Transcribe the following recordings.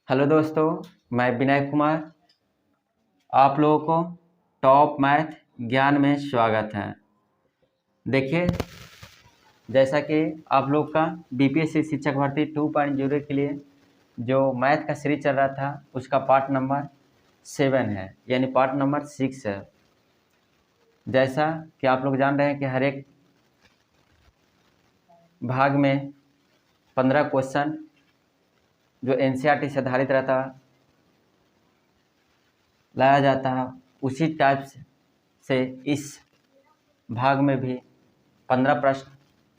Hello दोस्तों, मैं विनय कुमार। आप लोगों को टॉप मैथ ज्ञान में स्वागत है। देखिए, जैसा कि आप लोग का बीपीएससी शिक्षक भर्ती 2.0 के लिए जो मैथ का सीरीज चल रहा था उसका पार्ट नंबर 7 है, यानी पार्ट नंबर 6 है। जैसा कि आप लोग जान रहे हैं कि हर एक भाग में 15 क्वेश्चन जो एनसीईआरटी से आधारित रहता लाया जाता है, उसी टाइप से इस भाग में भी 15 प्रश्न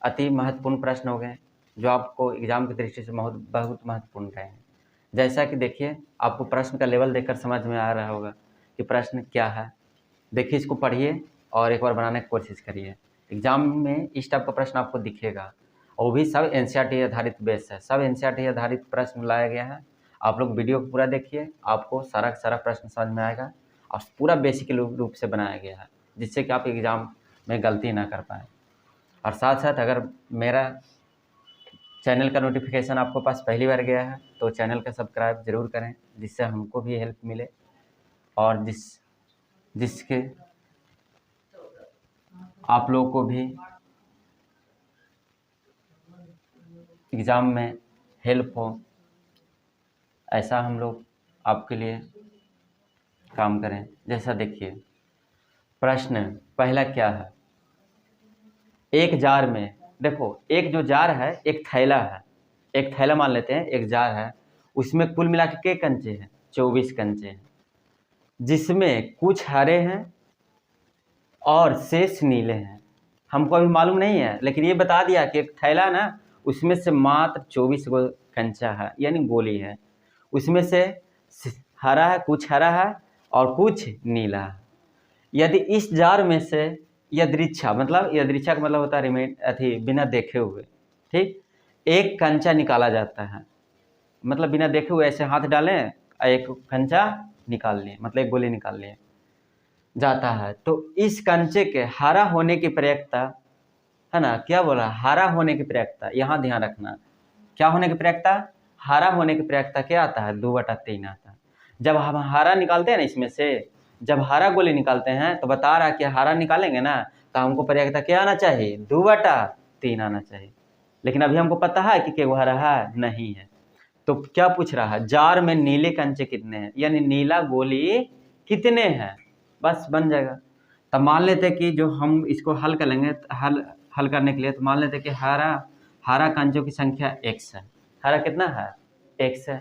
अति महत्वपूर्ण प्रश्न हो गए जो आपको एग्जाम की दृष्टि से बहुत महत्वपूर्ण रहे हैं। जैसा कि देखिए, आपको प्रश्न का लेवल देखकर समझ में आ रहा होगा कि प्रश्न क्या है। देखिए, इसको पढ़िए और एक बार बनाने की कोशिश करिए। एग्जाम में इस टाइप का प्रश्न आपको दिखेगा और वो भी सब एनसीईआरटी आधारित बेस है, सब एनसीईआरटी आधारित प्रश्न लाया गया है। आप लोग वीडियो को पूरा देखिए, आपको सारा का सारा प्रश्न समझ में आएगा और पूरा बेसिक रूप से बनाया गया है, जिससे कि आप एग्जाम में गलती ना कर पाएँ। और साथ साथ अगर मेरा चैनल का नोटिफिकेशन आपको पास पहली बार गया है तो चैनल का सब्सक्राइब ज़रूर करें, जिससे हमको भी हेल्प मिले और जिसके आप लोगों को भी एग्ज़ाम में हेल्प हो, ऐसा हम लोग आपके लिए काम करें। जैसा देखिए, प्रश्न पहला क्या है। एक जार में, देखो, एक जो जार है एक थैला है, एक थैला मान लेते हैं, एक जार है, उसमें कुल मिला के कंचे हैं, 24 कंचे हैं, जिसमें कुछ हरे हैं और शेष नीले हैं। हमको अभी मालूम नहीं है, लेकिन ये बता दिया कि एक थैला ना, उसमें से मात्र 24 गो कंचा है, यानी गोली है। उसमें से हरा है, कुछ हरा है और कुछ नीला है। यदि इस जार में से यदृच्छा का मतलब होता है बिना देखे हुए, ठीक, एक कंचा निकाला जाता है, मतलब बिना देखे हुए ऐसे हाथ डालें, एक कंचा निकाल लिए, मतलब एक गोली निकाल लिए जाता है। तो इस कंचे के हरा होने की प्रयेकता है ना, क्या बोला, हरा होने की प्रयेकता, यहाँ ध्यान रखना, क्या होने की प्रयेकता, हरा होने की प्रयेकता क्या आता है, 2/3 आता है। जब हम हरा निकालते हैं ना, इसमें से जब हरा गोली निकालते हैं तो बता रहा है कि हरा निकालेंगे ना तो हमको प्रयेकता क्या आना चाहिए, 2/3 आना चाहिए। लेकिन अभी हमको पता है कि क्या हरा है, नहीं है। तो क्या पूछ रहा है, जार में नीले कंचे कितने हैं, यानी नीला गोली कितने हैं, बस बन जाएगा। तब मान लेते कि जो हम इसको हल कर लेंगे, हल करने के लिए तो मान लेते कि हरा कंचों की संख्या x है। हरा कितना है, x है।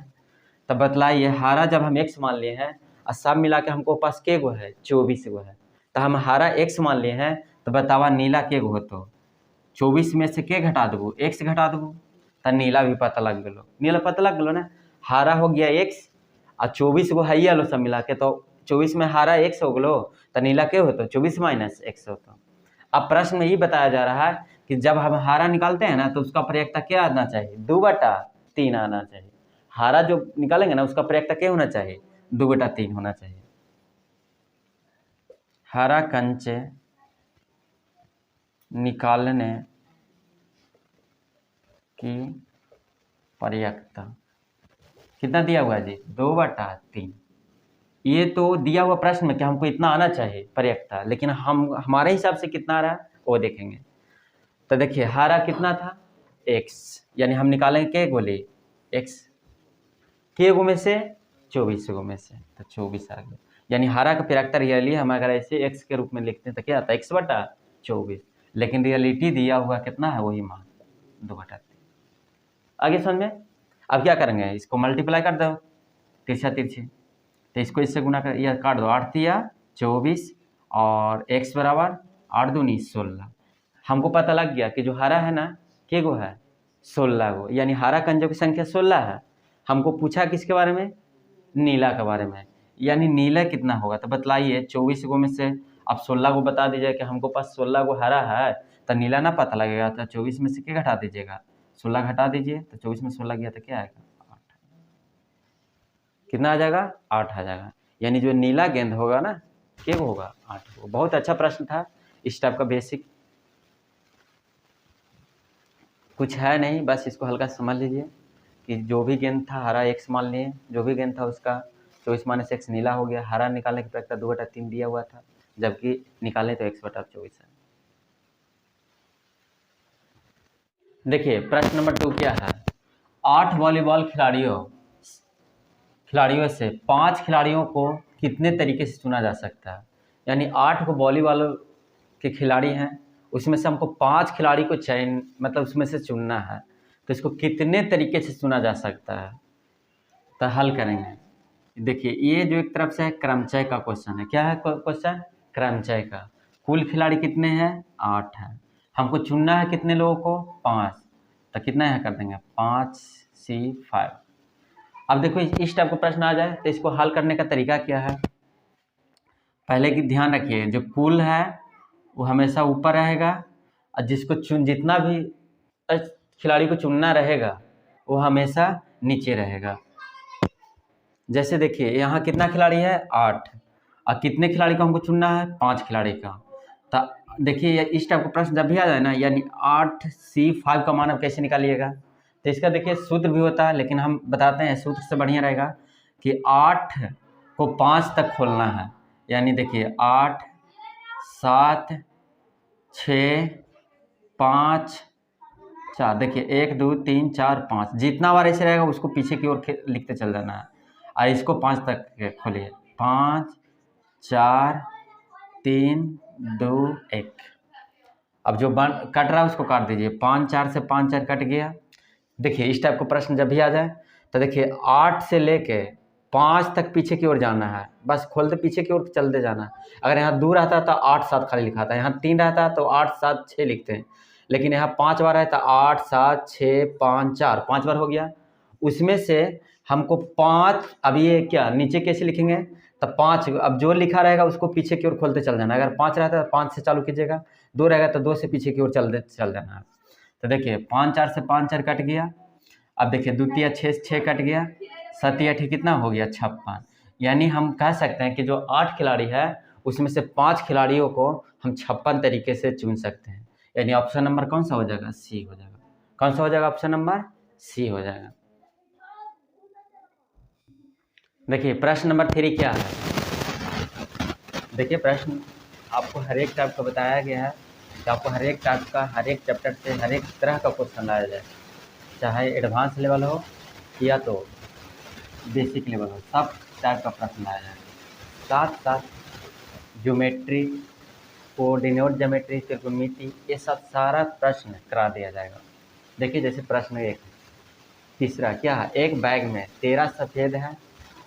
तब बतलाइए, हरा जब हम x मान लिए हैं और सब मिला के हमको पास के गो है, 24 गो है, तो हम हरा x मान लिए हैं, तो बतावा नीला के गो हो, तो 24 में से के घटा देबो, x घटा देबो, तो नीला भी पता लग गलो, नीला पता लग गलो ना। हरा हो गया x और 24 गो है लो सब मिला के, तो 24 में हरा x हो गलो, तो नीला के हो, तो 24 माइनस x हो। तो अब प्रश्न में ये बताया जा रहा है कि जब हम हरा निकालते हैं ना तो उसका प्रयेकता क्या आना चाहिए, 2/3 आना चाहिए। हरा जो निकालेंगे ना उसका प्रयेकता क्या होना चाहिए, 2/3 होना चाहिए। हरा कंचे निकालने की प्रयेकता कितना दिया हुआ है जी, 2/3। ये तो दिया हुआ प्रश्न में कि हमको इतना आना चाहिए प्रयेकता, लेकिन हम हमारे हिसाब से कितना आ रहा है वो देखेंगे। तो देखिए, हरा कितना था, x, यानी हम निकालेंगे के गोली, x के गो में से, 24 गो में से, तो 24 आ गया। यानी हरा का प्रयेकता रियली हम अगर ऐसे x के रूप में लिखते हैं तो क्या आता है, x/24, लेकिन रियलिटी दिया हुआ कितना है, वही मान 2/3। आगे समझ में। अब क्या करेंगे, इसको मल्टीप्लाई कर दो, तिरछा तिरछी, तो इसको इससे गुना कर, यह काट दो, 8×3 = 24 और x बराबर 8×2 = 16। हमको पता लग गया कि जो हरा है ना, के गो है, 16 गो, यानी हरा कंजों की संख्या 16 है। हमको पूछा किसके बारे में, नीला के बारे में, यानी नीला कितना होगा। तो बतलाइए, 24 गो में से अब 16 गो बता दीजिए कि हमको पास 16 गो हरा है, तो नीला ना पता लगेगा, तो 24 में से क्या घटा दीजिएगा, 16 घटा दीजिए, तो 24 में 16 गया तो क्या आएगा, 8। कितना आ जाएगा, 8 आ जाएगा। यानी जो नीला गेंद होगा ना, क्या होगा, 8 होगा। बहुत अच्छा प्रश्न था, इस टाइप का बेसिक कुछ है नहीं, बस इसको हल्का समझ लीजिए। कि जो भी गेंद था हरा x मान लिए, जो भी गेंद था उसका 24 - x नीला हो गया। हरा निकालने की प्रक्रिया 2/3 दिया हुआ था, जबकि निकालें तो x/24 है। देखिए प्रश्न नंबर 2 क्या है, 8 वॉलीबॉल खिलाड़ियों से 5 खिलाड़ियों को कितने तरीके से चुना जा सकता है। यानी 8 को वॉलीबॉल के खिलाड़ी हैं, उसमें से हमको 5 खिलाड़ी को चयन मतलब उसमें से चुनना है, तो इसको कितने तरीके से चुना जा सकता है, तो हल करेंगे। देखिए ये जो एक तरफ से है क्रमचय का क्वेश्चन है। क्या है क्वेश्चन? क्रमचय का। कुल खिलाड़ी कितने हैं? 8 हैं। हमको चुनना है कितने लोगों को? 5। तो कितना है कर देंगे 5C5। अब देखो इस टाइप का प्रश्न आ जाए तो इसको हल करने का तरीका क्या है। पहले की ध्यान रखिए, जो कुल है वो हमेशा ऊपर रहेगा, और जिसको जितना भी खिलाड़ी को चुनना रहेगा वो हमेशा नीचे रहेगा। जैसे देखिए यहाँ कितना खिलाड़ी है? 8, और कितने खिलाड़ी को हमको चुनना है? 5 खिलाड़ी का। तो देखिए इस टाइप का प्रश्न जब भी आ जाए ना, यानी 8C5 का मान आप कैसे निकालिएगा, तो इसका देखिए सूत्र भी होता है, लेकिन हम बताते हैं सूत्र से बढ़िया रहेगा कि 8 को 5 तक खोलना है। यानी देखिए 8, 7, 6, 5, 4। देखिए 1, 2, 3, 4, 5, जितना बार ऐसे रहेगा उसको पीछे की ओर लिखते चल जाना है, और इसको 5 तक खोलिए। 5, 4, 3, 2, 1। अब जो कट रहा है उसको काट दीजिए। 5 4 से 5 4 कट गया। देखिए इस टाइप का प्रश्न जब भी आ जाए तो देखिए 8 से लेके 5 तक पीछे की ओर जाना है, बस खोलते पीछे की ओर चलते जाना है। अगर यहाँ 2 रहता तो 8 7 खाली लिखा था, यहाँ 3 रहता तो 8 7 6 लिखते हैं, लेकिन यहाँ 5 बार है तो 8 7 6 5 4, 5 बार हो गया। उसमें से हमको 5, अब ये क्या नीचे कैसे लिखेंगे, तो 5, अब जो लिखा रहेगा उसको पीछे की ओर खोलते चल जाना। अगर 5 रहता तो 5 से चालू कीजिएगा, 2 रहेगा तो 2 से पीछे की ओर चल जाना है। तो देखिए 5 4 से 5 4 कट गया। अब देखिए 2 तिया 6 कट गया, 7 8 कितना हो गया? 56। यानी हम कह सकते हैं कि जो 8 खिलाड़ी है उसमें से 5 खिलाड़ियों को हम 56 तरीके से चुन सकते हैं। यानी ऑप्शन नंबर कौन सा हो जाएगा? सी हो जाएगा। कौन सा हो जाएगा? ऑप्शन नंबर सी हो जाएगा। देखिए प्रश्न नंबर 3 क्या है। देखिए प्रश्न आपको हर एक टाइप का बताया गया है कि आपको हर एक टाइप का, हर एक चैप्टर से हर एक तरह का क्वेश्चन लाया जाए, चाहे एडवांस लेवल हो या तो बेसिक लेवल हो, सब टाइप का प्रश्न लाया जाए। साथ साथ ज्योमेट्री, कोऑर्डिनेट ज्योमेट्री, त्रिकोणमिति, ये सब सारा प्रश्न करा दिया जाएगा। देखिए जैसे प्रश्न 1 तीसरा क्या है, एक बैग में 13 सफ़ेद है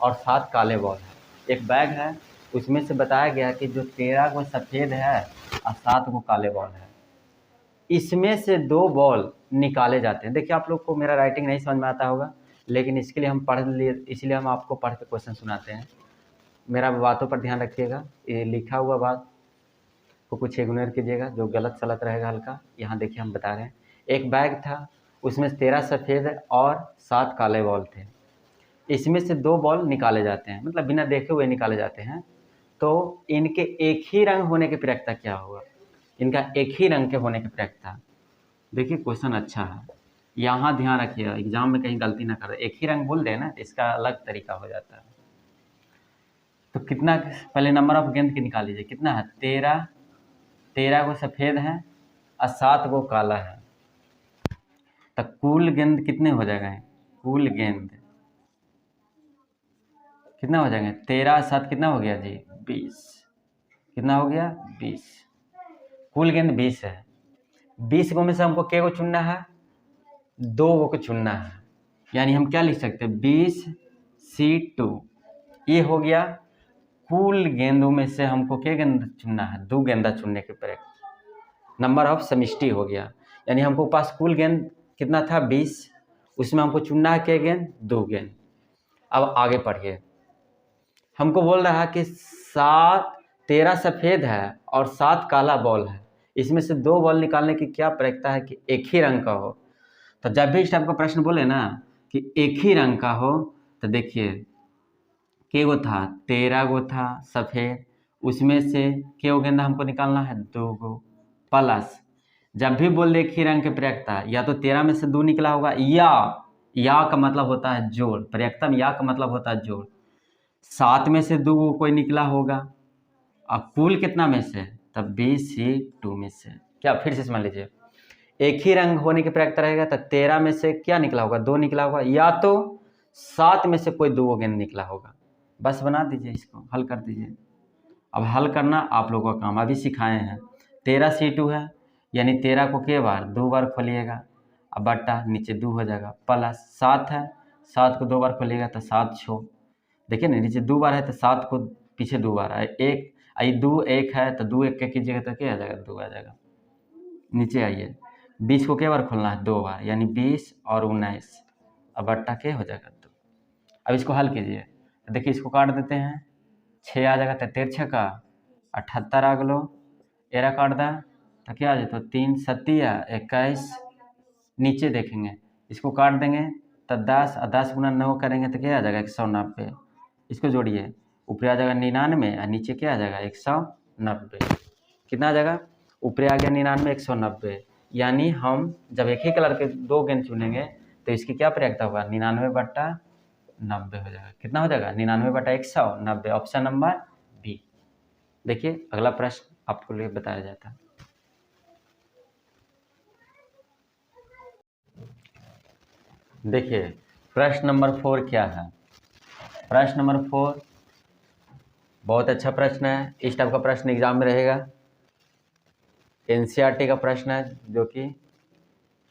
और 7 काले बॉल है। एक बैग है, उसमें से बताया गया कि जो 13 को सफ़ेद है और 7 को काले बॉल है, इसमें से 2 बॉल निकाले जाते हैं। देखिए आप लोग को मेरा राइटिंग नहीं समझ में आता होगा, लेकिन इसके लिए हम पढ़ लिए, इसलिए हम आपको पढ़ के क्वेश्चन सुनाते हैं। मेरा बातों पर ध्यान रखिएगा, ये लिखा हुआ बात को कुछ इग्नोर कीजिएगा, जो गलत सलत रहेगा हल्का। यहाँ देखिए हम बता रहे हैं, एक बैग था, उसमें 13 सफ़ेद और 7 काले बॉल थे। इसमें से 2 बॉल निकाले जाते हैं, मतलब बिना देखे हुए निकाले जाते हैं। तो इनके एक ही रंग होने की प्रक्रिया क्या होगा? इनका एक ही रंग के होने की प्रक्रिया। देखिए क्वेश्चन अच्छा है, यहाँ ध्यान रखिएगा, एग्जाम में कहीं गलती ना करें। एक ही रंग बोल देना, इसका अलग तरीका हो जाता है। तो कितना, पहले नंबर ऑफ गेंद की निकाल लीजिए, कितना है? 13 को सफ़ेद है और 7 को काला है। तो कुल गेंद कितने हो जाएगा? कुल गेंद कितना हो जाएंगे? 13 7 कितना हो गया जी? 20। कितना हो गया? 20। कुल गेंद 20 है। 20 को में से हमको क्या को चुनना है? 2 को चुनना है। यानी हम क्या लिख सकते हैं? 20C2। ये हो गया कुल गेंदों में से हमको क्या गेंद चुनना है? 2 गेंदा चुनने के पर नंबर ऑफ समष्टि हो गया। यानी हमको पास कुल गेंद कितना था? 20। उसमें हमको चुनना है क्या गेंद? 2 गेंद। अब आगे पढ़िए, हमको बोल रहा है कि 13 सफ़ेद है और 7 काला बॉल है, इसमें से 2 बॉल निकालने की क्या प्रक्रिया है कि एक ही रंग का हो। तो जब भी इस टाइप का प्रश्न बोले ना कि एक ही रंग का हो, तो देखिए के गो था? 13 गो था सफ़ेद, उसमें से के गो गेंदा हमको निकालना है? 2 गो। प्लस जब भी बोल दे एक ही रंग के प्रक्रिया, या तो 13 में से 2 निकला होगा, या या का मतलब होता है जोड़, पर्यायक्तम या का मतलब होता है जोड़। 7 में से 2 कोई निकला होगा, अब कुल कितना में से, तब BC2 में से। क्या फिर से समझ लीजिए, एक ही रंग होने की पर्यायता रहेगा तो 13 में से क्या निकला होगा, 2 निकला होगा, या तो 7 में से कोई 2 गेंद निकला होगा। बस बना दीजिए, इसको हल कर दीजिए। अब हल करना आप लोगों का काम, अभी सिखाए हैं। 13C2 है, यानी 13 को के बार 2 बार खोलिएगा, अब बट्टा नीचे 2 हो जाएगा, प्लस 7 है, 7 को 2 बार खोलिएगा तो 7 6, देखिए ना नीचे 2 बार है तो 7 को पीछे 2 बार है, एक आई 2 1 है तो 2 1 क्या कीजिएगा तो क्या आ जाएगा, 2 आ जाएगा। नीचे आइए, 20 को क्या बार खोलना है, 2 बार, यानी 20 और 19, अब बट्टा के हो जाएगा 2। अब इसको हल कीजिए, देखिए इसको काट देते हैं, 6 आ जाएगा तो 13 6 का 78 आ गलो, एरा काट दा तो क्या आ जाता, 3 7 21, नीचे देखेंगे इसको काट देंगे तो 10 और 10 गुना 9 करेंगे तो क्या आ जाएगा 190, इसको जोड़िए, ऊपर आ जाएगा 99 और नीचे क्या आ जाएगा 190, कितना आ जाएगा, ऊपर आ गया 99 190, यानी हम जब एक ही कलर के 2 गेंद चुनेंगे तो इसकी क्या पर्यायता होगा, 99/90 हो जाएगा। कितना हो जाएगा, 99/190, ऑप्शन नंबर बी। देखिए अगला प्रश्न आपको लिए बताया जाता है। देखिए प्रश्न नंबर 4 क्या है, प्रश्न नंबर 4 बहुत अच्छा प्रश्न है, इस टाइप का प्रश्न एग्जाम में रहेगा, NCERT का प्रश्न है, जो कि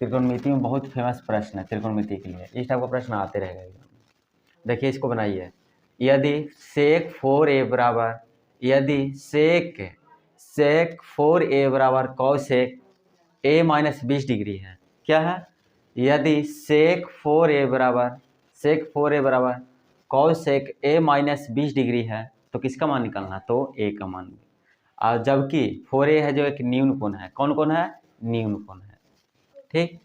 त्रिकोणमिति में बहुत फेमस प्रश्न है, त्रिकोणमिति के लिए इस टाइप का प्रश्न आते रहेगा एग्जाम में। देखिए इसको बनाइए, यदि सेक 4a बराबर, यदि सेक 4a बराबर कॉसेक a माइनस 20 डिग्री है, क्या है, यदि सेक 4a बराबर कॉसेक a माइनस 20 डिग्री है तो किसका मान निकालना, तो a का मान। और जबकि 4a है जो एक न्यून कोण है, कौन कोण है, न्यून कोण है, ठीक,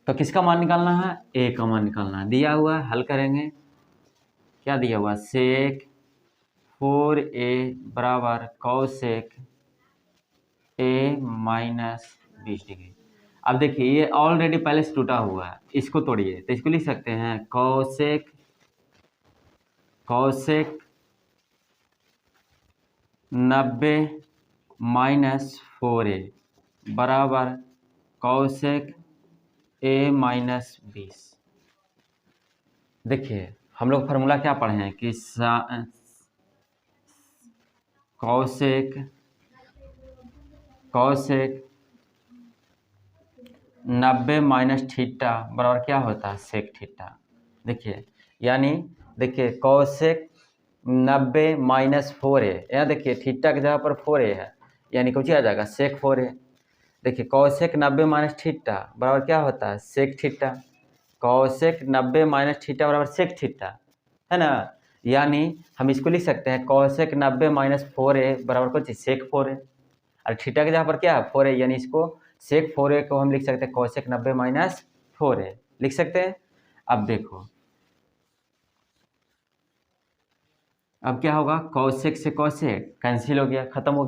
तो किसका मान निकालना है, a का मान निकालना है। दिया हुआ है, हल करेंगे, क्या दिया हुआ, सेक 4a बराबर कॉसेक a माइनस 20 डिग्री। अब देखिए ये ऑलरेडी पहले से टूटा हुआ है, इसको तोड़िए तो इसको लिख सकते हैं कॉसेक 90 माइनस 4a बराबर कॉसेक a माइनस 20। देखिए हम लोग फार्मूला क्या पढ़े हैं कि कॉसेक 90 माइनस थीटा बराबर क्या होता है, सेक थीटा। देखिए यानी देखिए कॉसेक 90 माइनस 4a, यहाँ देखिए थीटा की जगह पर 4a है, यानी कुछ आ जाएगा सेक 4a। देखिए कॉसेक 90 माइनस थीटा बराबर क्या होता है, sec theta. Cosec 90 minus theta बराबर सेक थीटा, है ना, यानी हम इसको लिख सकते हैं कॉसेक 90 माइनस 4a बराबर कुछ सेक 4a, और थीटा की जगह पर क्या है 4a, यानी इसको सेक 4a को हम लिख सकते हैं कॉसेक 90 माइनस 4a लिख सकते हैं। अब देखो अब क्या होगा, कॉसेक से कॉसेक कैंसिल हो गया, खत्म हो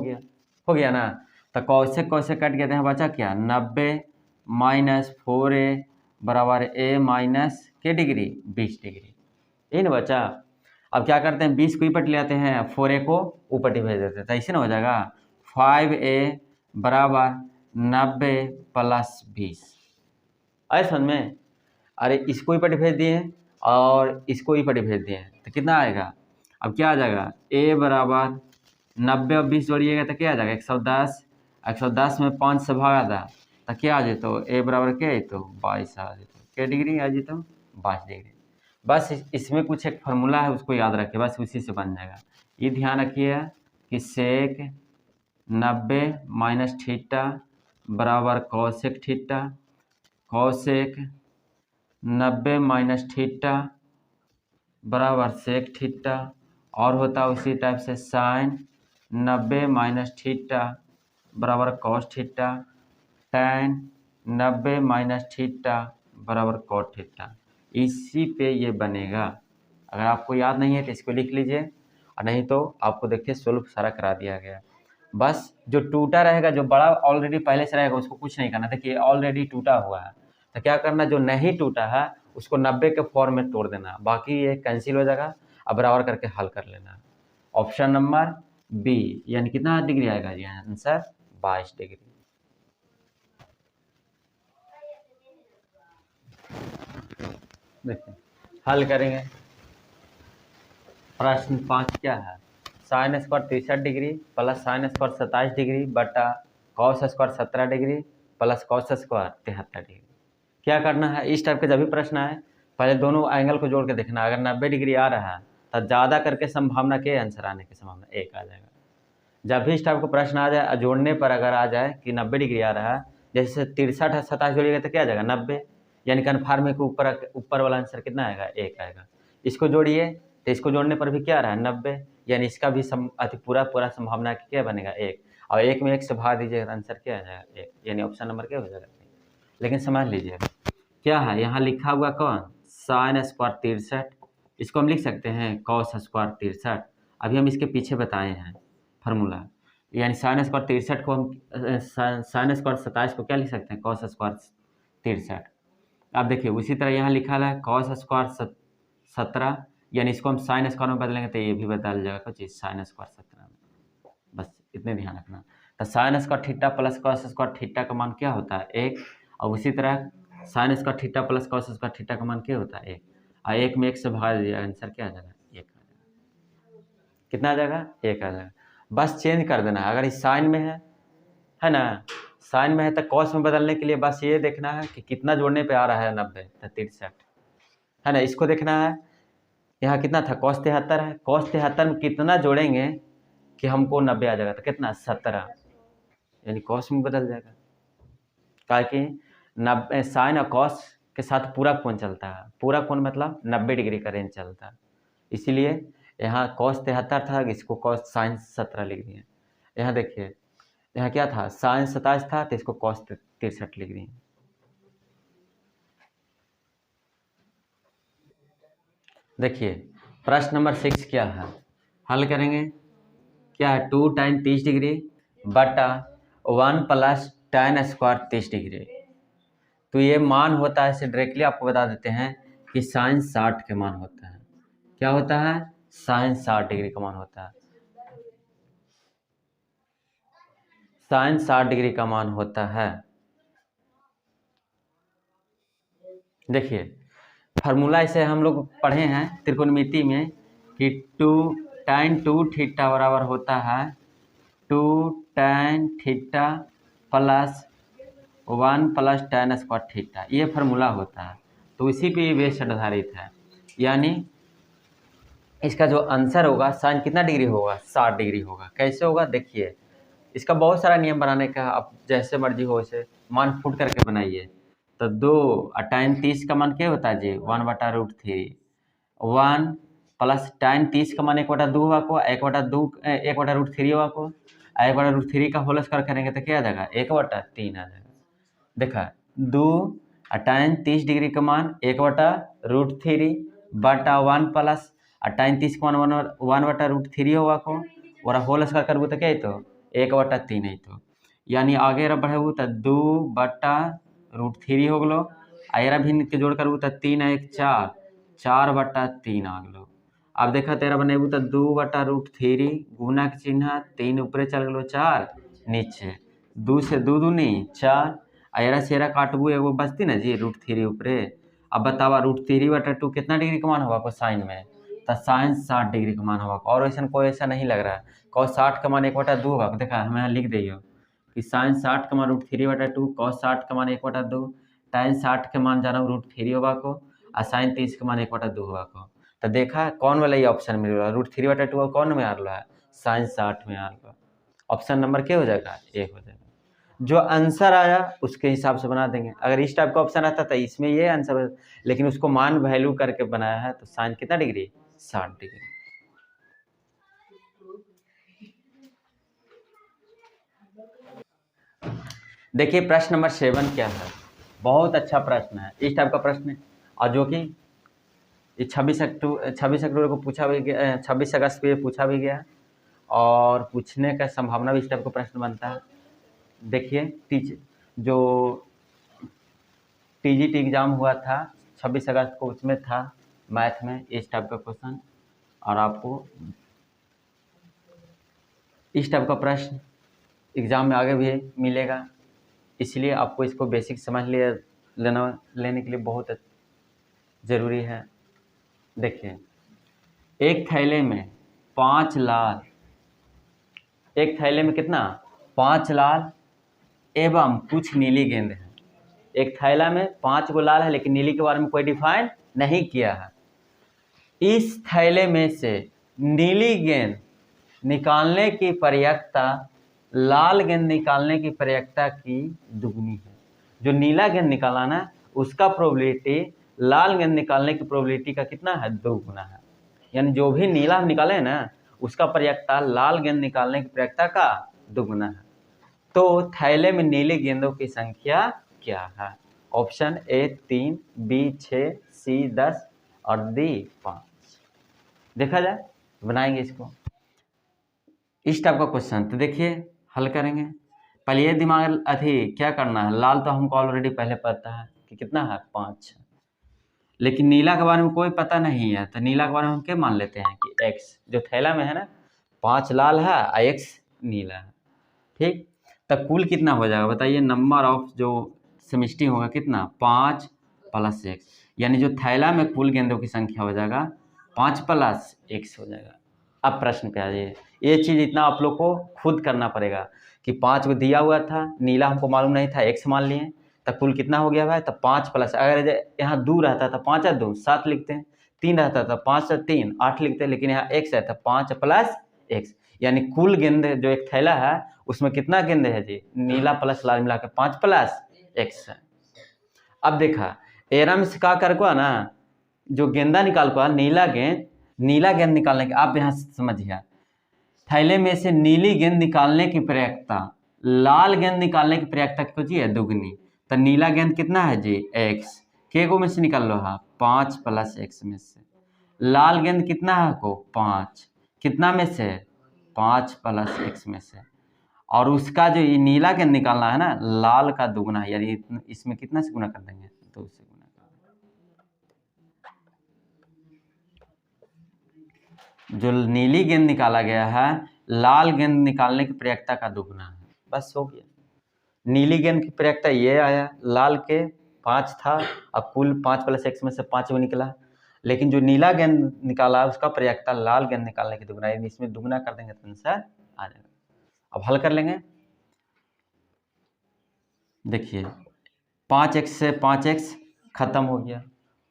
गया ना, तो कॉसेक कट गया, यहाँ बचा क्या, 90 माइनस 4a बराबर a माइनस के डिग्री 20 डिग्री, ये ना बचा। अब क्या करते हैं, 20 को ऊपर ले आते हैं, 4a को ऊपर भेज देते हैं, तो ऐसे ना हो जाएगा 5a बराबर 90 प्लस 20, आए समझ में। अरे इसको ऊपर भेज दिए और इसको ऊपर भेज दिए तो कितना आएगा, अब क्या आ जाएगा, a बराबर 90 और 20 जोड़िएगा तो क्या आ जाएगा 110, 110 में 5 से भागा था तो क्या आ जाता, a बराबर क्या है तो 22 आ जाता, क्या डिग्री आ जाता 22 डिग्री। बस इसमें कुछ एक फार्मूला है उसको याद रखिए, बस उसी से बन जाएगा। ये ध्यान रखिए कि सेक 90 माइनस थीटा बराबर cosec theta, cosec 90 minus theta बराबर सेक थीटा, और होता उसी टाइप से साइन 90 माइनस थीटा बराबर cos theta, tan 90 minus theta बराबर कॉट थीटा। इसी पे ये बनेगा, अगर आपको याद नहीं है तो इसको लिख लीजिए, और नहीं तो आपको देखिए सोल्व सारा करा दिया गया। बस जो टूटा रहेगा, जो बड़ा ऑलरेडी पहले से रहेगा उसको कुछ नहीं करना। देखिए ऑलरेडी टूटा हुआ है तो क्या करना, जो नहीं टूटा है उसको 90 के फॉर्म में तोड़ देना, बाकी ये कैंसिल हो जाएगा। अब बराबर करके हल कर लेना। ऑप्शन नंबर बी, यानी कितना डिग्री आएगा जी आंसर? 22 डिग्री। देखिए हल करेंगे। प्रश्न 5 क्या है? Sine square 63 degree plus sine square 27 degree बटा cos square 17 degree plus cos square 73 degree. क्या करना है? इस टाइप के जब भी प्रश्न आए पहले दोनों एंगल को जोड़ के देखना। अगर 90 डिग्री आ रहा है तो ज़्यादा करके संभावना के आंसर आने की संभावना 1 आ जाएगा। जब भी इस टाइप का प्रश्न आ जाए, जोड़ने पर अगर आ जाए कि 90 डिग्री आ रहा है, जैसे 63 है 27 जोड़िएगा तो क्या आ जाएगा? 90, यानी कन्फर्म है कि ऊपर वाला आंसर कितना आएगा? 1 आएगा। इसको जोड़िए तो इसको जोड़ने पर भी क्या आ रहा है? 90, यानी इसका भी पूरा संभावना क्या बनेगा? 1, और 1 में 1 से भाग दीजिएगा आंसर क्या आ जाएगा? 1, यानी ऑप्शन नंबर क्या हो जाएगा? लेकिन समझ लीजिए क्या है यहाँ लिखा हुआ कौन? साइन स्क्वायर 63, इसको हम लिख सकते हैं कॉस स्क्वायर 63। अभी हम इसके पीछे बताए हैं फार्मूला, यानी साइन स्क्वायर 63 को हम साइन स्क्वायर 27 को क्या लिख सकते हैं? Cos square 63। अब देखिए उसी तरह यहाँ लिखा है कॉस स्क्वायर 17, यानी इसको हम साइन स्क्वायर में बदलेंगे तो ये भी बदल जाएगा कुछ साइन स्क्वायर 17 में। बस इतने ध्यान रखना। तो sine square theta plus cos square theta का मान क्या होता है? 1, और उसी तरह sine square theta plus cos square theta का मान क्या होता है? 1, और 1 में 1 से भाग दिया आंसर क्या आ जाएगा? 1 आ जाएगा। कितना आ जाएगा? 1 आ जाएगा। बस चेंज कर देना। अगर इस साइन में है ना, साइन में है तो कॉस में बदलने के लिए बस ये देखना है कि कितना जोड़ने पे आ रहा है 90, तो 63 है ना। इसको देखना है यहाँ कितना था? कॉस 73 है। कॉस 73 में कितना जोड़ेंगे कि हमको 90 आ जाएगा? तो कितना? 17, यानी कॉस में बदल जाएगा। ताकि 90 साइन और कॉस के साथ पूरा कोण चलता है। पूरा कोण मतलब 90 डिग्री का रेंज चलता है। इसीलिए यहाँ कॉस 73 था, इसको कॉस साइन 17 लिख दिए। यहाँ देखिए यहाँ क्या था? साइन 27 था तो इसको कॉस 63 लिख दिए। देखिए प्रश्न नंबर 6 क्या है? हल करेंगे। क्या है? 2 tan 30 डिग्री बटा 1 प्लस tan स्क्वायर 30 डिग्री। तो ये मान होता है, इसे डायरेक्टली आपको बता देते हैं कि साइन 60 के मान होता है। क्या होता है? साइन 60 डिग्री का मान होता है। साइन 60 डिग्री का मान होता है। देखिए फार्मूला इसे हम लोग पढ़े हैं त्रिकोणमिति में कि 2 tan 2 थीटा बराबर होता है 2 tan theta plus 1 plus tan square theta. ये फार्मूला होता है, तो इसी पे बेस आधारित है। यानी इसका जो आंसर होगा साइन कितना डिग्री होगा? 60 डिग्री होगा। कैसे होगा? देखिए इसका बहुत सारा नियम बनाने का, आप जैसे मर्जी हो वैसे मान फुट करके बनाइए। तो 2 tan 30 का मान क्या होता है जी? 1/√3। 1 प्लस tan 30 का मान 1/2 हुआ को, 1/√3 हुआ को, 1/√3 का होल स्क्वायर करेंगे तो क्या आ जाएगा? 1/3 आ जाएगा। देखा 2 tan 30 डिग्री का मान 1/√3 बटा 1 प्लस tan 30 का मान 1/√3 होगा को, और होल स्क्वायर करबू तो क्या है? तो 1/3 है। तो यानी आगे बढ़ेबू तो 2/√3 हो गलो, आयरा भिन्न के जोड़ करबू तो 3 1 4, 4/3 आ गलो। अब देखा तेरा बनेबू तो 2/√3 गुना के चिन्ह 3 ऊपरे चल गलो, 4 नीचे, 2 से 2 दूनी 4, आयरा सेरा काटबू एगो बचती ना जी √3 ऊपरे। अब बतावा √3/2 कितना डिग्री का मान होगा को साइन में? तो साइन 60 डिग्री का मान होगा। और वैसा कोई ऐसा नहीं लग रहा है। कॉस 60 का मान 1/2 होगा। देखा हम यहाँ लिख दिए कि साइन 60 का मान √3/2, कॉस 60 का मान 1/2, tan 60 के मान जाना √3 होगा को, और साइन 30 के मान 1/2 होगा को। तो देखा कौन वाला ये ऑप्शन मिल रहा है? √3/2 कौन में आ रहा है? साइन 60 में आ रहा है। ऑप्शन नंबर क्या हो जाएगा? 1 हो जाएगा। जो आंसर आया उसके हिसाब से बना देंगे। अगर इस टाइप का ऑप्शन आता तो इसमें ये आंसर, लेकिन उसको मान वैल्यू करके बनाया है। तो साइन कितना डिग्री? 60 डिग्री। देखिए प्रश्न नंबर 7 क्या है? बहुत अच्छा प्रश्न है, इस टाइप का प्रश्न है, और जो कि 26 अक्टूबर को पूछा भी गया, 26 अगस्त पे पूछा भी गया, और पूछने का संभावना भी इस टाइप का प्रश्न बनता है। देखिए जो TGT एग्जाम हुआ था 26 अगस्त को उसमें था मैथ में इस टाइप का क्वेश्चन, और आपको इस टाइप का प्रश्न एग्ज़ाम में आगे भी मिलेगा, इसलिए आपको इसको बेसिक समझ लेने के लिए बहुत ज़रूरी है। देखिए, एक थैले में 5 लाल, एक थैले में कितना 5 लाल एवं कुछ नीली गेंद है। एक थैला में 5 गो लाल है, लेकिन नीली के बारे में कोई डिफाइन नहीं किया है। इस थैले में से नीली गेंद निकालने की प्रयत्ता लाल गेंद निकालने की प्रयत्ता की दुगनी है। जो नीला गेंद निकालना है उसका प्रोबेबिलिटी लाल गेंद निकालने की प्रोबेबिलिटी का कितना है, 2 गुना है। यानी जो भी नीला हम निकाले ना उसका प्रयत्ता लाल गेंद निकालने की प्रयत्ता का 2 गुना है। तो थैले में नीली गेंदों की संख्या क्या है? ऑप्शन ए 3, बी 6, सी 10 और डी 5। देखा जाए, बनाएंगे इसको इस टाइप का क्वेश्चन। तो देखिए हल करेंगे। पहले ये दिमाग क्या करना है, लाल तो हमको ऑलरेडी पहले पता है कि कितना है 5, लेकिन नीला के बारे में कोई पता नहीं है। तो नीला के बारे में हम क्या मान लेते हैं कि x, जो थैला में है ना 5 लाल है और x नीला है। ठीक, तो कुल कितना हो जाएगा बताइए? नंबर ऑफ जो समष्टि होगा कितना, 5 + x, यानी जो थैला में कुल गेंदों की संख्या हो जाएगा 5 + x हो जाएगा। अब प्रश्न पे आ जाइए, ये चीज़ इतना आप लोग को खुद करना पड़ेगा कि 5 को दिया हुआ था, नीला हमको मालूम नहीं था, x मान लिए, तो कुल कितना हो गया भाई? तो 5 +, अगर यहाँ 2 रहता तो 5 और 2 7 लिखते हैं, 3 रहता तो 5 और 3 8 लिखते हैं, लेकिन यहाँ x है तो 5 + x, यानी कुल गेंद जो एक थैला है उसमें कितना गेंद है जी? नीला प्लस लाल मिला के 5 + x है। अब देखा एरम से का कर को ना, जो गेंदा निकाल को नीला गेंद निकालने के, आप यहाँ समझिए, थैले में से नीली गेंद निकालने की प्रयत्ता लाल गेंद निकालने की प्रयत्ता को जी है दुगनी। तो नीला गेंद कितना है जी? x, के गो में से निकाल लो, हाँ 5 + x में से। लाल गेंद कितना है को 5, कितना में से? 5 + x में से। और उसका जो ये नीला गेंद निकालना है ना, लाल का दुगना है, यानी इसमें कितना से गुना कर देंगे? 2 से गुना कर देंगे। जो नीली गेंद निकाला गया है लाल गेंद निकालने की प्रयत्ता का दुगना है, बस हो गया। नीली गेंद की प्रयत्ता ये आया, लाल के 5 था और कुल 5 + x में से 5 वो निकला, लेकिन जो नीला गेंद निकाला उसका प्रयत्ता लाल गेंद निकालने की दुगना, यानी इसमें दुगना कर देंगे तो आंसर आ जाएगा। अब हल कर लेंगे। देखिए 5x से 5x खत्म हो गया,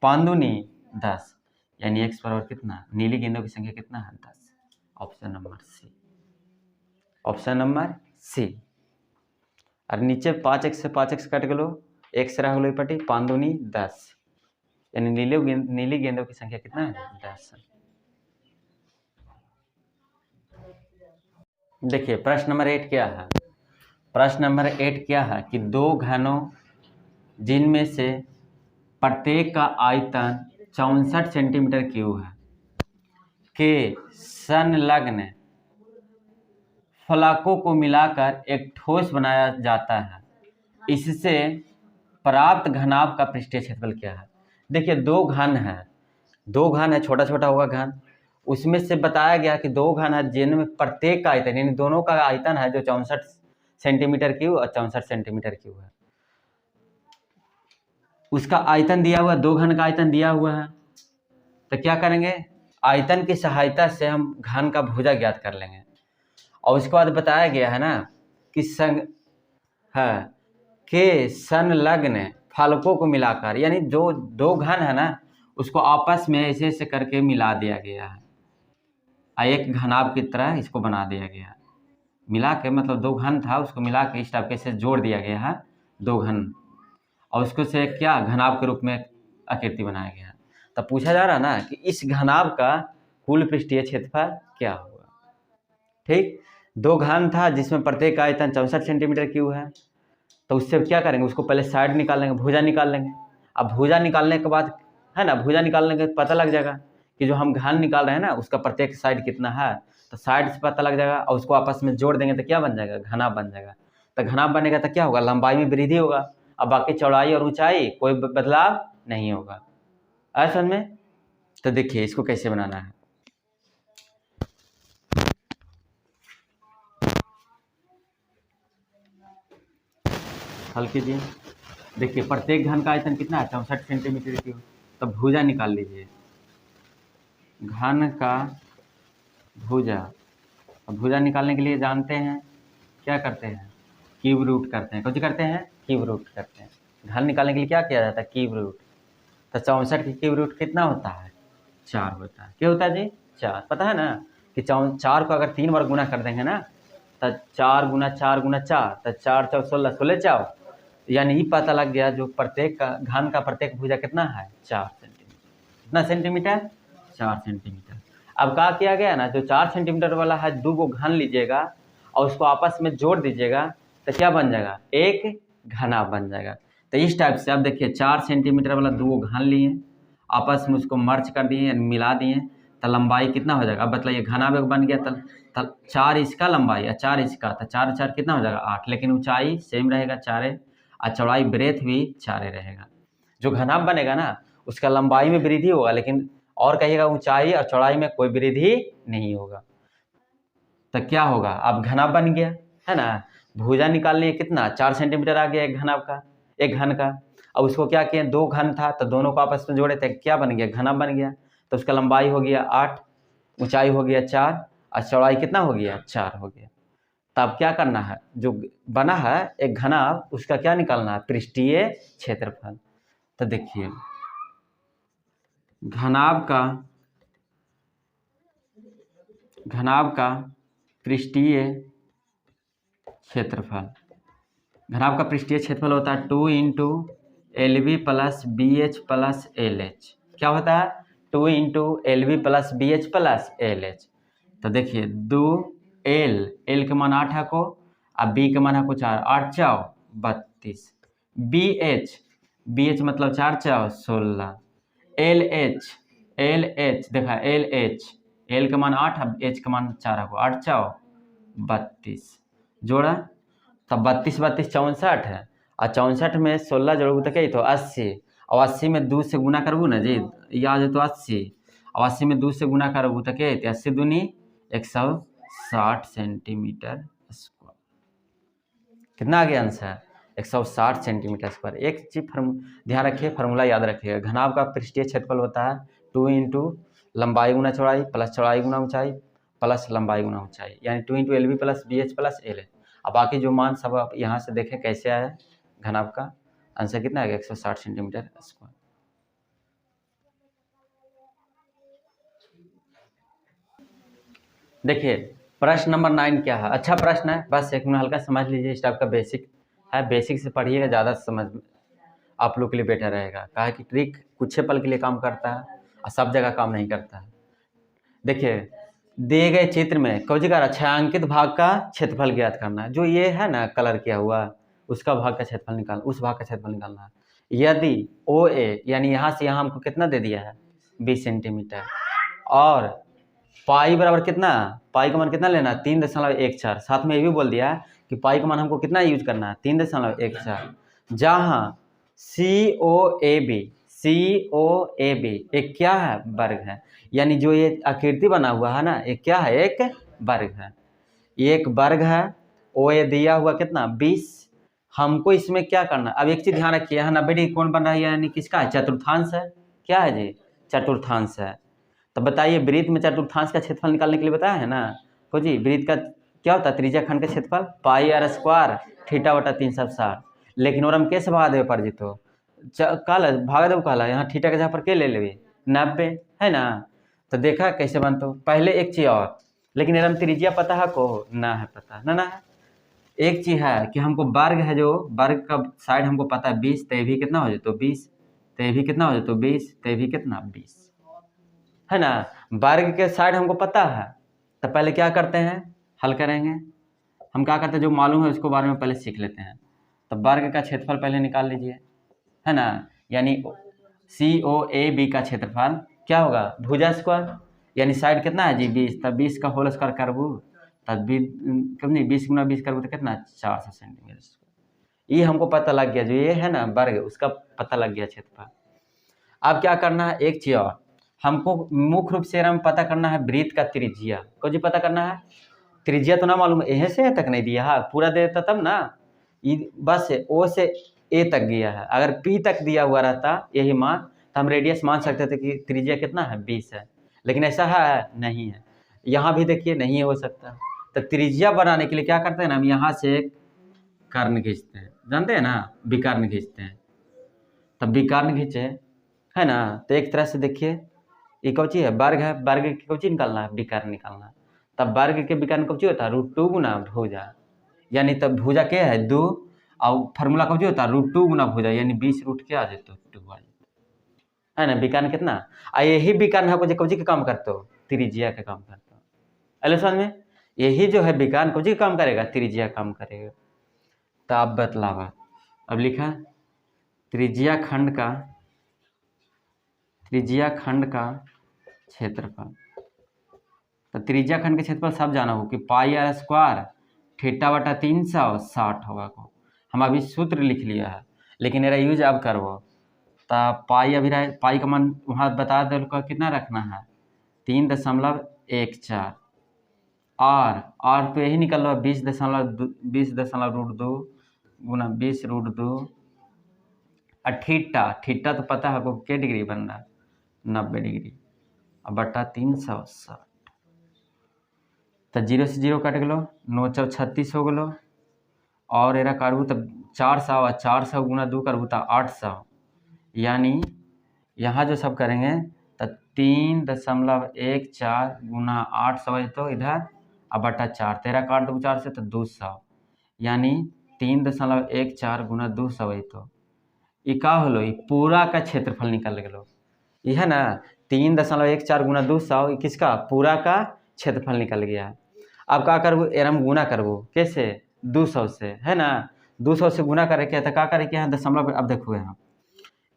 5 दूनी 10, यानी x बराबर कितना? नीली गेंदों की संख्या कितना है? 10। Option number C, option number C. और नीचे 5x से 5x कट गलो, x रह गलो पटी, 5 दूनी 10, यानी नीली गेंदों की संख्या कितना है? 10। देखिए प्रश्न नंबर 8 क्या है? प्रश्न नंबर 8 क्या है कि 2 घनों जिनमें से प्रत्येक का आयतन 64 सेंटीमीटर क्यूब है के संलग्न फलकों को मिलाकर एक ठोस बनाया जाता है, इससे प्राप्त घनाभ का पृष्ठीय क्षेत्रफल क्या है? देखिए 2 घन है, छोटा छोटा होगा घन, उसमें से बताया गया कि 2 घन है जिनमें प्रत्येक का आयतन, यानी दोनों का आयतन है जो 64 सेंटीमीटर क्यूब और 64 सेंटीमीटर क्यूब है। उसका आयतन दिया हुआ, 2 घन का आयतन दिया हुआ है, तो क्या करेंगे? आयतन की सहायता से हम घन का भुजा ज्ञात कर लेंगे। और उसके बाद बताया गया है ना कि के संलग्न फलकों को मिलाकर, यानी जो 2 घन है ना उसको आपस में ऐसे ऐसे करके मिला दिया गया है, एक घनाभ की तरह इसको बना दिया गया है। मिला के मतलब 2 घन था उसको मिला के इस टाइप के से जोड़ दिया गया है 2 घन, और उसको से क्या घनाभ के रूप में आकृति बनाया गया है। तब पूछा जा रहा ना कि इस घनाभ का कुल पृष्ठीय क्षेत्रफल क्या होगा। ठीक, 2 घन था जिसमें प्रत्येक का आयतन 64 सेंटीमीटर क्यूब है, तो उससे क्या करेंगे? उसको पहले साइड निकाल लेंगे, भुजा निकाल लेंगे। अब भुजा निकालने के बाद है ना, भुजा निकालने के पता लग जाएगा कि जो हम घन निकाल रहे हैं ना उसका प्रत्येक साइड कितना है, तो साइड से पता लग जाएगा और उसको आपस में जोड़ देंगे तो क्या बन जाएगा? घनाभ बन जाएगा। तो घनाभ बनेगा तो क्या होगा? लंबाई में वृद्धि होगा, अब बाकी चौड़ाई और ऊंचाई कोई बदलाव नहीं होगा। आया समझ में? तो देखिए इसको कैसे बनाना है। हल कीजिए। देखिए प्रत्येक घन का आयतन कितना है, 64 सेंटीमीटर क्यूब। तो भुजा निकाल लीजिए, घन का भुजा। अब भुजा निकालने के लिए जानते हैं क्या करते हैं, क्यूब रूट करते हैं। कुछ करते हैं क्यूब रूट करते हैं। घन निकालने के लिए क्या किया जाता है, क्यूब रूट। तो 64 की क्यूब रूट कितना होता है, 4 होता है। क्या होता है जी, 4। पता है ना कि 4 को अगर 3 बार गुना कर देंगे ना, तो 4 गुना 4 गुना 4, तो 4 4 16, 16 4, यानी ये पता लग गया जो प्रत्येक का घन का प्रत्येक भुजा कितना है, 4 सेंटीमीटर। कितना सेंटीमीटर, 4 सेंटीमीटर। अब क्या किया गया ना, जो 4 सेंटीमीटर वाला है 2 को घन लीजिएगा और उसको आपस में जोड़ दीजिएगा, तो क्या बन जाएगा, एक घना बन जाएगा। तो इस टाइप से अब देखिए 4 सेंटीमीटर वाला 2 को घन लिए, आपस में उसको मर्ज कर दिए, मिला दिए, तो लंबाई कितना हो जाएगा। अब बताइए घना भी बन गया, तो 4 इसका लंबाई और 4 इसका, तो 4 4 कितना हो जाएगा, 8। लेकिन ऊंचाई सेम रहेगा 4 और चौड़ाई ब्रेथ भी 4 रहेगा। जो घना बनेगा ना उसका लंबाई में वृद्धि होगा, लेकिन और कहिएगा ऊंचाई और चौड़ाई में कोई वृद्धि नहीं होगा। तो क्या होगा, अब घना बन गया है ना। भुजा निकालने कितना, 4 सेंटीमीटर आ गया एक घना का, एक घन का। अब उसको क्या किया, 2 घन था तो दोनों को आपस में जोड़े थे, क्या बन गया, घना बन गया। तो उसका लंबाई हो गया 8, ऊंचाई हो गया 4 और चौड़ाई कितना हो गया, 4 हो गया। तब क्या करना है, जो बना है एक घना, उसका क्या निकालना है, पृष्ठीय क्षेत्रफल। तो देखिए घनाभ का पृष्ठीय क्षेत्रफल, घनाभ का पृष्ठीय क्षेत्रफल होता है 2 into LV plus BH plus LH। क्या होता है, 2 into LV plus BH plus LH। तो देखिए 2 L के मान 8 है को, अब B के मान है को 4, 8 4 32, BH मतलब 4 4 16, LH देखा LH, L के मान 8 अब H के मान 4 है को, 8 4 32 जोड़ा, तब 32 32 64 है, और 64 में 16 जोड़ू तो क्या, तो 80, और 80 में 2 से गुना करबू ना जी, याद तो 80, और 80 में 2 से गुना करबू तो क्या, 80 दूनी 160 सेंटीमीटर स्क्वायर। कितना आ गया आंसर, 160 सेंटीमीटर स्क्वायर। एक चीज ध्यान रखिए, फार्मूला याद रखिएगा। घनाभ का पृष्ठीय क्षेत्रफल होता है 2 इंटू लंबाई गुना चौड़ाई प्लस चौड़ाई गुना ऊंचाई प्लस लंबाई गुना ऊंचाई, यानी 2 into LV plus BH plus LH। अब बाकी जो मान सब आप यहाँ से देखें कैसे आया, घनाभ का आंसर कितना आएगा, 160 सेंटीमीटर स्क्वायर। देखिए प्रश्न नंबर 9 क्या है, अच्छा प्रश्न है, बस एक मिनट हल्का समझ लीजिए। इस टाइप का बेसिक है, बेसिक से पढ़िएगा, ज़्यादा समझ आप लोग के लिए बेटर रहेगा। कहा कि ट्रिक कुछ पल के लिए काम करता है और सब जगह काम नहीं करता है। देखिए दिए गए चित्र में कौजिकार छायांकित भाग का क्षेत्रफल ज्ञात करना है। जो ये है ना कलर किया हुआ, उसका भाग का क्षेत्रफल निकालना, उस भाग का क्षेत्रफल निकालना है। यदि OA यानी यहाँ से यहाँ हमको कितना दे दिया है, 20 सेंटीमीटर, और पाई बराबर कितना, पाई का मान कितना लेना, 3.14। साथ में ये भी बोल दिया है कि पाई का मान हमको कितना यूज करना है, 3.14। जहाँ COAB एक क्या है, वर्ग है। यानी जो ये आकृति बना हुआ है ना, ये क्या है, एक वर्ग है, ये एक वर्ग है। OA दिया हुआ कितना, 20। हमको इसमें क्या करना, अब एक चीज ध्यान रखिए, यहाँ 90 डिग्री कोण बन रहा है, यानी किसका है, चतुर्थांश है। क्या है जी, चतुर्थांश है। तो बताइए वृत्त में चतुर्थांश का क्षेत्रफल निकालने के लिए बताया है ना को जी, वृत्त का क्या होता है, त्रिज्या खंड का क्षेत्रफल पाई r स्क्वायर थीटा बटा 360। लेकिन और हम कैसे भागा देवे परिचित हो, काला भागा देव काला, यहाँ थीटा के जगह पर के ले लेवे 90 है ना। तो देखा कैसे बनते हो, पहले एक चीज और, लेकिन एकदम त्रिज्या पता है को ना है, पता ना ना है। एक चीज है कि हमको वर्ग है, जो वर्ग का साइड हमको पता है 20, तो भी कितना हो जाए, तो 20, तो भी कितना हो जाए, तो 20, तो भी कितना 20 है ना। वर्ग के साइड हमको पता है, तो पहले क्या करते हैं, हल करेंगे। हम क्या करते हैं, जो मालूम है उसको बारे में पहले सीख लेते हैं। तो वर्ग का क्षेत्रफल पहले निकाल लीजिए, है ना। यानी COAB का क्षेत्रफल क्या होगा, भुजा स्क्वायर, यानी साइड कितना है जी 20, तब 20 का होल स्क्वायर करबू, तब 20 गुना 20 करबू तो कितना 400 सेंटीमीटर। ये हमको पता लग गया, जो ये है ना वर्ग, उसका पता लग गया क्षेत्रफल। अब क्या करना है, एक चीज और हमको मुख्य रूप से हम पता करना है वृत्त का त्रिज्या। को जी पता करना है, त्रिज्या तो ना मालूम है, यहीं से तक नहीं दिया है, पूरा दे देता तब ना, बस ओ से ए तक गया है। अगर पी तक दिया हुआ रहता यही मान, तो हम रेडियस मान सकते थे कि त्रिज्या कितना है 20 है, लेकिन ऐसा है नहीं है। यहाँ भी देखिए नहीं हो सकता, तो त्रिज्या बनाने के लिए क्या करते हैं ना, हम यहाँ से कर्ण खींचते हैं, जानते हैं ना, विकर्ण खींचते हैं। तब विकर्ण खींचे है ना, तो एक तरह से देखिए ये कौची है, वर्ग है, वर्ग की कौची निकालना है, विकर्ण निकालना है। तब वर्ग के विकर्ण कौची होता है, √2 गुना भुजा, यानी तब भुजा क्या है 2, और फार्मूला कौची होता है √2 गुना भुजा, यानी 20 रूट क्या आ जाता 2 आ जाता है ना। विकर्ण कितना, यही विकर्ण है कौची के काम करते हो, त्रिज्या के काम करते हो। अरे समझ में, यही जो है विकर्ण कौची काम करेगा, त्रिज्या काम करेगा। तो अब बतलावा, अब लिखा त्रिज्या खंड का क्षेत्रफल। तो त्रिज्या खंड के क्षेत्रफल सब जाना हो कि πr² θ/360 होगा को, हम अभी सूत्र लिख लिया है, लेकिन मेरा यूज अब करवो। तो पाई अभी पाई का मान वहाँ बता दो कितना रखना है 3.14, और तो यही निकल रहा 20.2 गुना 20√2, और थीटा तो पता है आपको क्या डिग्री बन रहा है 90 डिग्री, और बटा 360। तो 0 से 0 कट गलो, 9 × 36 हो गलो, और एरा करबू तब 400, और 400 गुना 2 करबू तो 800, यानी यहाँ जो सब करेंगे तो 3.14 गुना 800 तो इधर, और बटा 4, 13 काट दो 4 से तो 200, यानी 3.14 गुना 200 तो ये का होलो, ये पूरा का क्षेत्रफल निकल गलो। ये है ना 3.14 गुना 200 किसका, पूरा का क्षेत्रफल निकल गया। अब क्या करबो, एरम गुना करबो, कैसे 200 से, है ना, 200 से गुना करे क्या, तो क्या करे क्या है दशमलव। अब देखो यहाँ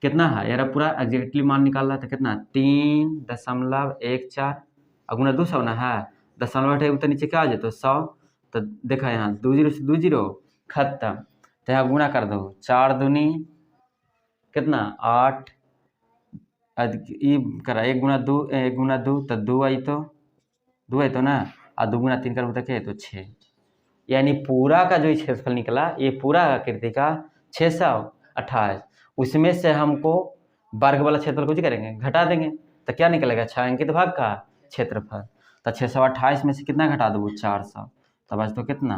कितना है, यार पूरा एग्जैक्टली मान निकाल रहा था कितना 3.14 और गुना 200 ना है, दशमलव हटे तो नीचे क्या आ जाए 100। तो देखा यहाँ 2 0 से 2 0 खत्म, तो यहाँ गुना कर दो, 4 दूनी कितना 8, करा 1 गुना 2 तो 2 आई तो ना, और 2 गुना 3 कर तो क्या है तो 6, यानी पूरा का जो क्षेत्रफल निकला ये पूरा आकृति का 628, उसमें से हमको वर्ग वाला क्षेत्रफल कुछ करेंगे घटा देंगे, तो क्या निकलेगा छायांकित भाग का क्षेत्रफल। तो 628 में से कितना घटा दो 400, तो बच तो कितना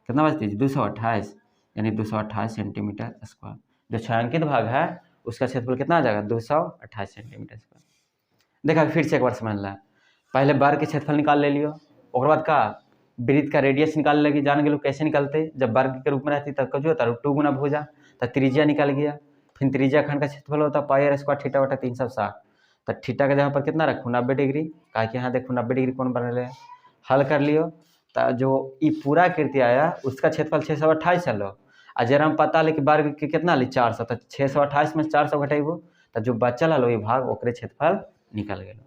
बचती 228, यानी 228 सेंटीमीटर स्क्वायर। जो छायांकित भाग है उसका क्षेत्रफल कितना आ जाएगा 228 सेंटीमीटर स्क्वायर। देखा फिर से एक बार समझ ला, पहले वर्ग के क्षेत्रफल निकाल ले लियो, और बाद का वृत्त का रेडियस निकाल लगी, जान गए लोग कैसे निकलते, जब वर्ग के रूप में रहती तब जो होता है √2 गुना भुजा, तो त्रिज्या निकल गया। फिर त्रिज्या खंड का क्षेत्रफल होता है πr² θ/360, तो थीटा के जगह पर कितना रखूँ 90 डिग्री, कहा कि यहाँ देखो 90 डिग्री कौन बन रहे हैं, हल कर लियो। तो जो ये पूरा कृति आया उसका क्षेत्रफल 628 चलो, और जरा हम पता ले कि वर्ग के कितना ली 400, तो 628 में 400 घटेबो, तो जो बचल हलो ये भाग ओकरे क्षेत्रफल निकल गए।